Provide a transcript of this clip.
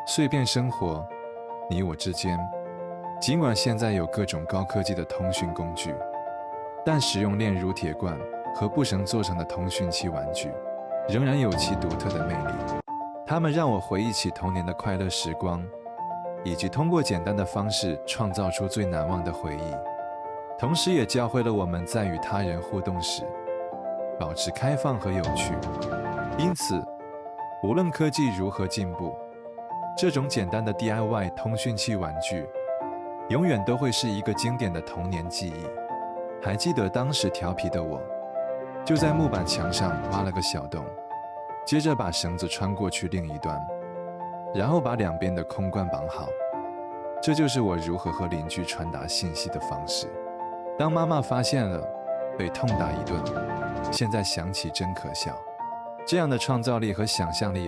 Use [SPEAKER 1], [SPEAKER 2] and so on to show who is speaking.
[SPEAKER 1] 碎片生活，你我之间。尽管现在有各种高科技的通讯工具，但使用链如铁罐和布绳做成的通讯器玩具，仍然有其独特的魅力。它们让我回忆起童年的快乐时光，以及通过简单的方式创造出最难忘的回忆，同时也教会了我们在与他人互动时，保持开放和有趣。因此，无论科技如何进步，这种简单的 DIY 通讯器玩具，永远都会是一个经典的童年记忆。还记得当时调皮的我，就在木板墙上挖了个小洞，接着把绳子穿过去另一端，然后把两边的空罐绑好。这就是我如何和邻居传达信息的方式。当妈妈发现了，被痛打一顿，现在想起真可笑。这样的创造力和想象力